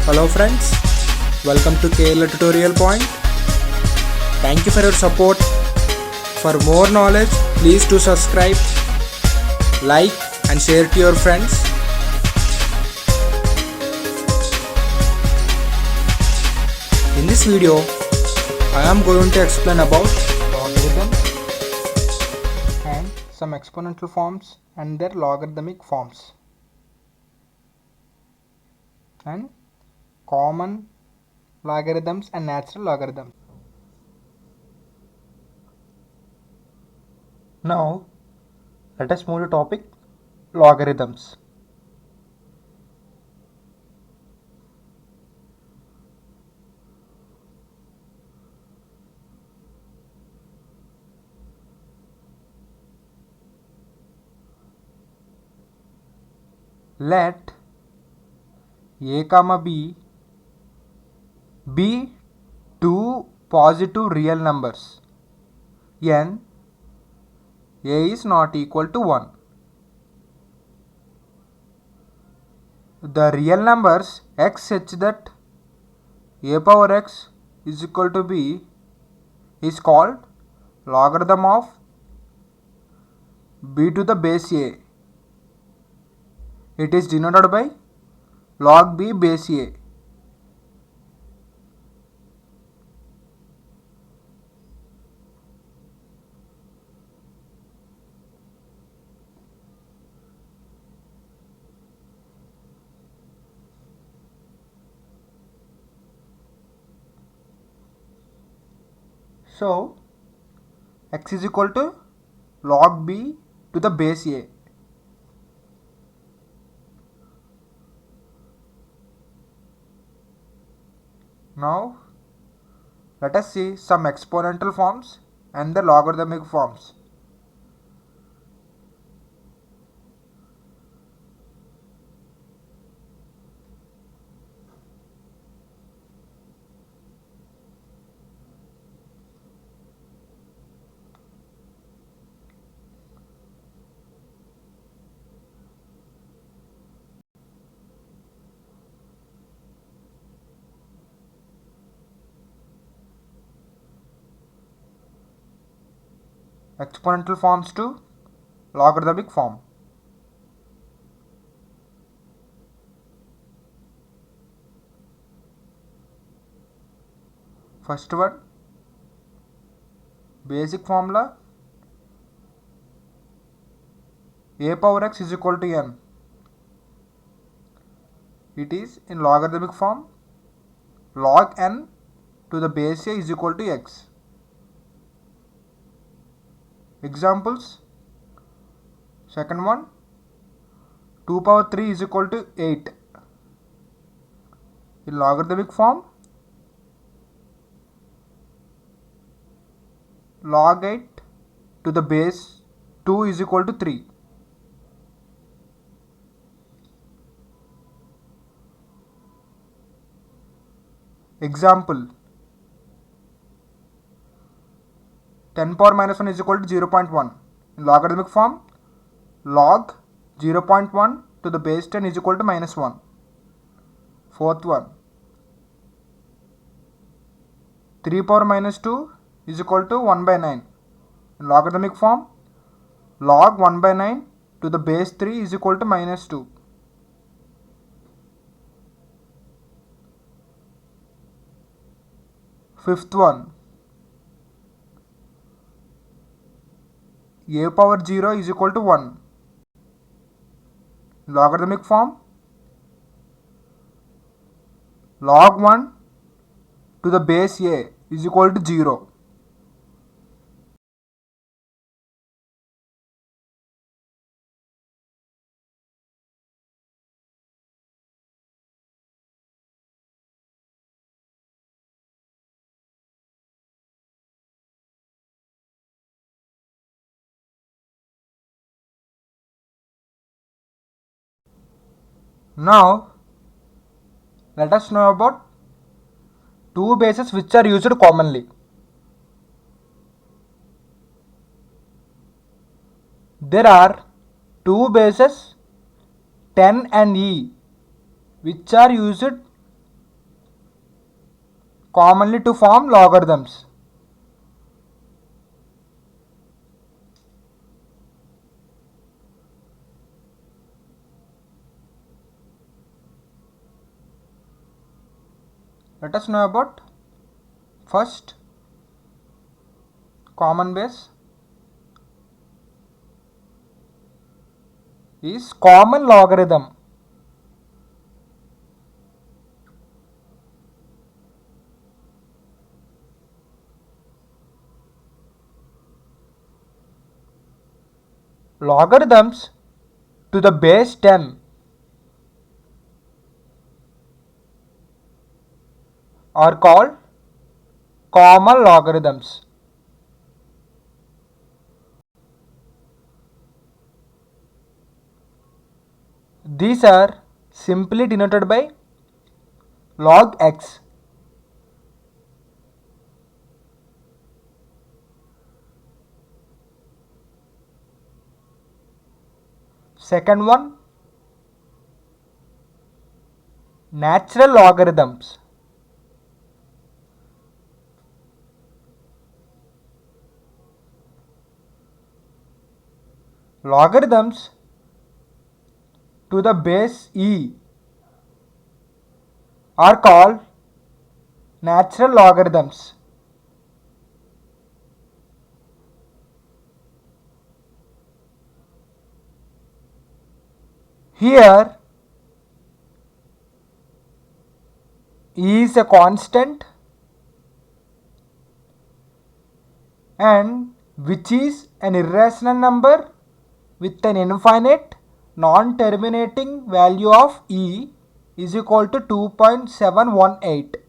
Hello friends, welcome to KL Tutorial Point. Thank you for your support. For more knowledge, please do subscribe, like and share to your friends. In this video, I am going to explain about logarithms and some exponential forms and their logarithmic forms, and common logarithms and natural logarithms. Now let us move to topic logarithms. Let a comma b be two positive real numbers n a is not equal to 1. The real numbers x such that a power x is equal to b is called logarithm of b to the base a. It is denoted by log b base a. So x is equal to log b to the base a. Now let us see some exponential forms and the logarithmic forms. Exponential forms to logarithmic form. First one, basic formula a power x is equal to n. It is in logarithmic form log n to the base a is equal to x. Examples: second one, 2 power 3 is equal to 8. In logarithmic form log 8 to the base 2 is equal to 3. Example: 10 power minus 1 is equal to 0.1. In logarithmic form log 0.1 to the base 10 is equal to minus 1. Fourth one, 3 power minus 2 is equal to 1 by 9. In logarithmic form log 1 by 9 to the base 3 is equal to minus 2. Fifth one, a power 0 is equal to 1. Logarithmic form log 1 to the base a is equal to 0. Now let us know about two bases which are used commonly. There are two bases 10 and e which are used commonly to form logarithms. Let us know about first common base is common logarithm. Logarithms to the base 10 are called common logarithms. These are simply denoted by log x. Second one, natural logarithms. Logarithms to the base e are called natural logarithms. Here e is a constant and which is an irrational number with an infinite non-terminating value of e is equal to 2.718.